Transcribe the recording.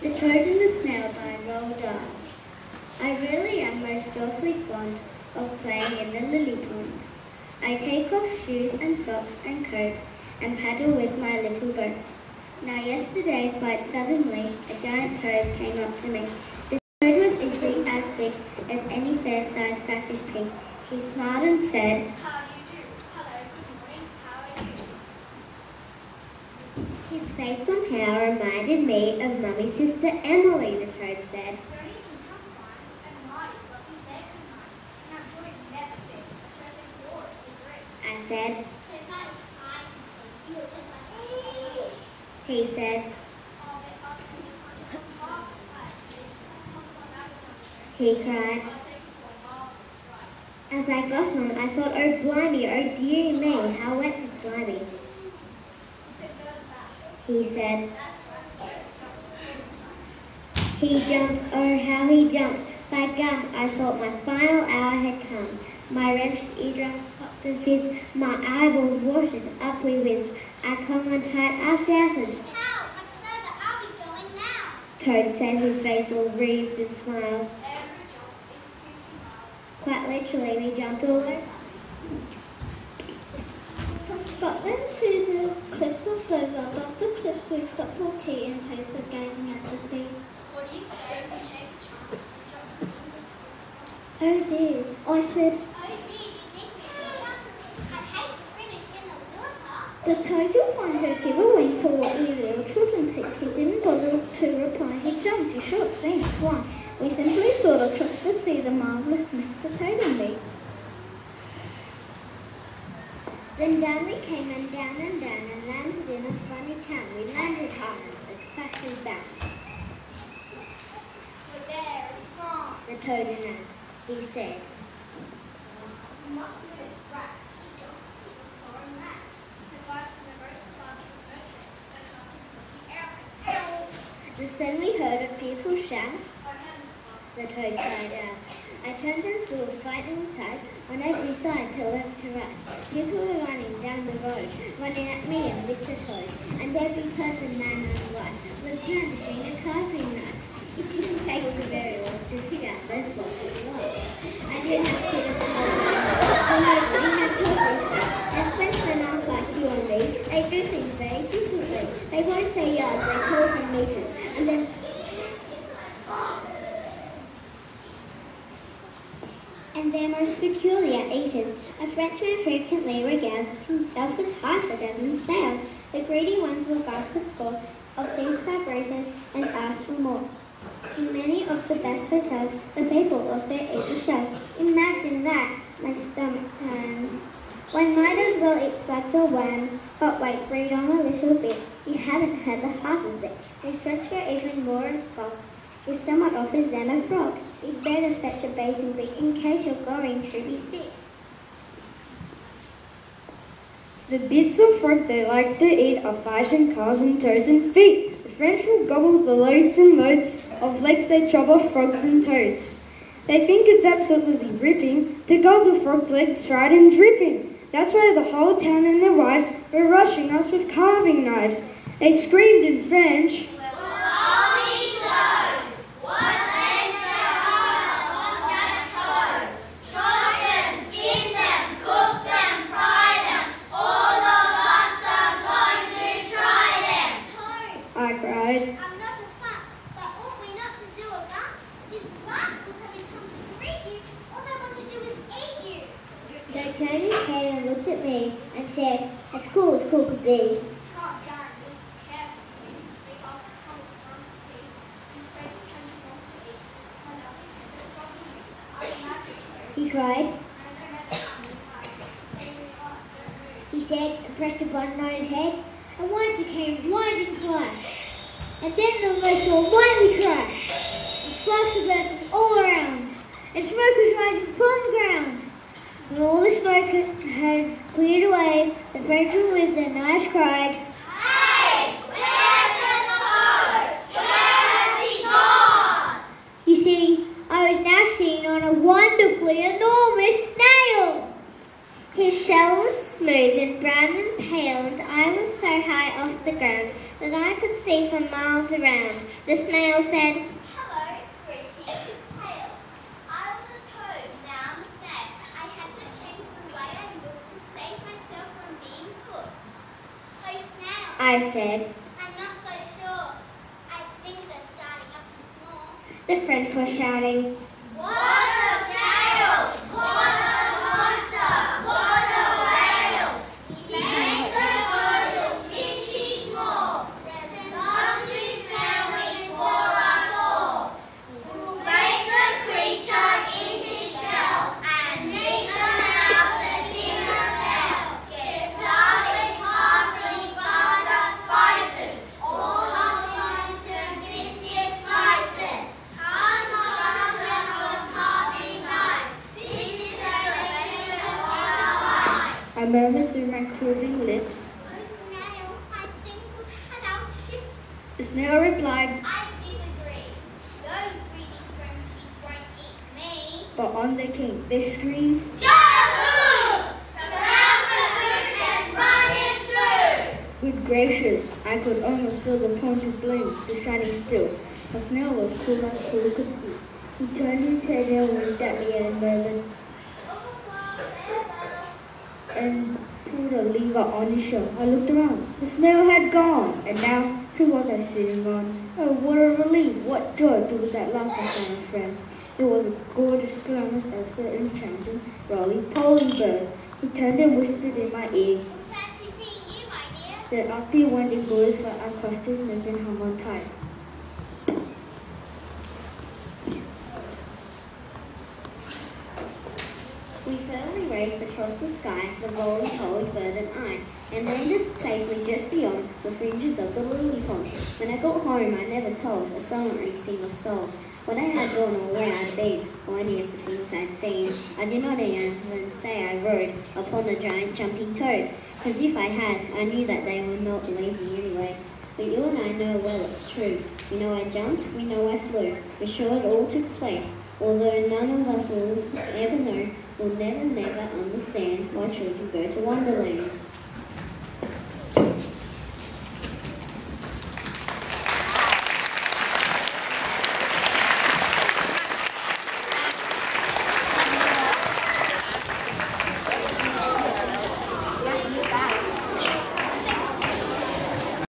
The Toad and the Snail by Roald Dahl. I really am most awfully fond of playing in the lily pond. I take off shoes and socks and coat and paddle with my little boat. Now yesterday, quite suddenly, a giant toad came up to me. This toad was easily as big as any fair-sized fattish pig. He smiled and said, "How do you do? Hello, good morning, how are you?" His face and hair reminded me of Mummy's sister Emily, the toad said. Don't even come on, and Marty's lovely legs and mine, and I'm sure you've never seen a Jurassic World cigarette. I said. So far as I can see, you're just like, hey. He said. Oh, but I'll tell you, I'm marvelous flash. He cried. I'll take you for a marvelous ride. As I got on, I thought, oh blimey, oh dearie me, how wet and slimy. So go back. He said. That's right. He jumped, oh how he jumped. By gum, I thought my final hour had come. My wrenched eardrums popped and fizzed, my eyeballs watered, up we whizzed. I clung on tight, I shouted. How much further are we going now? Toad said, his face all wreathed and smiled. Every jump is 50 miles. Quite literally, we jumped all over. From Scotland to the cliffs of Dover, above the cliffs we stopped for tea and toads are gazing at the sea. What do you say we take a chance and jump Oh dear, I said. Oh dear, do you think we should jump? I'd hate to finish in the water. The toad you'll find her give a wink for what we little children think. He didn't bother to reply. He jumped, you should have seen it fly. We simply sort of trust to see the marvellous Mr. Toad and me. Then down we came and down and landed in a funny town. We landed hard and fat and bounced. But there, it's gone. The toad announced. He said, You must know this crack to jump far and back. Advice from the most fastest motorist that crosses the air. just then we heard a fearful shout. I hadn't The toad cried out. I turned and saw a frightening sight on every side to left to right. People were running down the road, running at me and Mr. Toad, and every person, man and wife, was brandishing a carving knife. It didn't take me very long to figure out their sort of life. I didn't have to small however, we had to listen. And Frenchmen aren't like you and me. They do things very differently. They won't say yards, they call them meters. And they're most peculiar eaters. A Frenchman frequently regales himself with half a dozen snails. The greedy ones will gulp a score of these vibrators and ask for more. In many of the best hotels, the people also eat the shells. Imagine that, my stomach turns. One might as well eat slugs or worms, but wait, read on a little bit. You haven't heard the half of it. These French go even more gulp. If someone offers them a frog, you'd better fetch a basin beak in case you're going to be sick. The bits of frog they like to eat are flesh and cars and toes and feet. The French will gobble the loads and loads of legs they chop off frogs and toads. They think it's absolutely ripping to guzzle frog legs fried and dripping. That's why the whole town and their wives were rushing us with carving knives. They screamed in French, I cried. I'm not a fan, but ought we not to do about these rascals having come to greet you? All they want to do is eat you. Toad turned his head and looked at me and said, as cool could be. Calm down and listen carefully, please. We offer a couple of drums and teas. These crazy country want to eat. And I'll be tempted across the way. I'm happy to. He cried. And I don't have to say we are, don't move. He said and pressed a button on his head. And once it came a blinding flash. And then the most almighty crash. And sparks were bursting all around. And smoke was rising from the ground. When all the smoke had cleared away, the Frenchman with their knives cried, Hey! Where's the toad? Where has he gone? You see, I was now seen on a wonderfully enormous snail. His shell was smooth and brown and tail, and I was so high off the ground that I could see for miles around. The snail said, Hello, Greeky. Hail. I was a toad, now I'm a snail. I had to change the way I look to save myself from being cooked. Oh, snail. I said. I'm not so sure. I think they're starting up in small. The friends were shouting, What a snail! What a monster! What a whale! He makes the total tinky small. There's a lovely snail waiting for us all. Who'll break the creature in his shell and make them out the dinner bell. Get garlic, parsley, butter, spices, all hot ones and 50 slices. Unchop them with carving knife. This is a recipe of our life. I murmured through my quivering lips. Oh, snail, I think we've had our chips. The snail replied, I disagree. Those greedy Frenchies won't eat me. but on they came. They screamed, Yahoo! Surround the hoop and run him through! good gracious, I could almost feel the pointed blade, the shining steel. The snail was cool as cool could be. He turned his head and winked at me and murmured, and pulled a lever on his shell. I looked around. The snail had gone, and now who was I sitting on? Oh, what a relief! What joy! Because at last I found a friend. It was a gorgeous, glamorous, absolute, enchanting, roly-poly bird. He turned and whispered in my ear. Fancy seeing you, my dear. Then after he went indoors, I crossed his neck and hung on tight. We firmly raced across the sky, the roly-poly bird and I, and landed safely just beyond the fringes of the lily pond. When I got home, I never told a solitary single soul what I had done or where I'd been, or any of the things I'd seen. I did not even say I rode upon a giant jumping toad, because if I had, I knew that they would not believe me anyway. But you and I know well it's true. We know I jumped, we know I flew. We're sure it all took place, although none of us will ever know, will never understand why children go to Wonderland.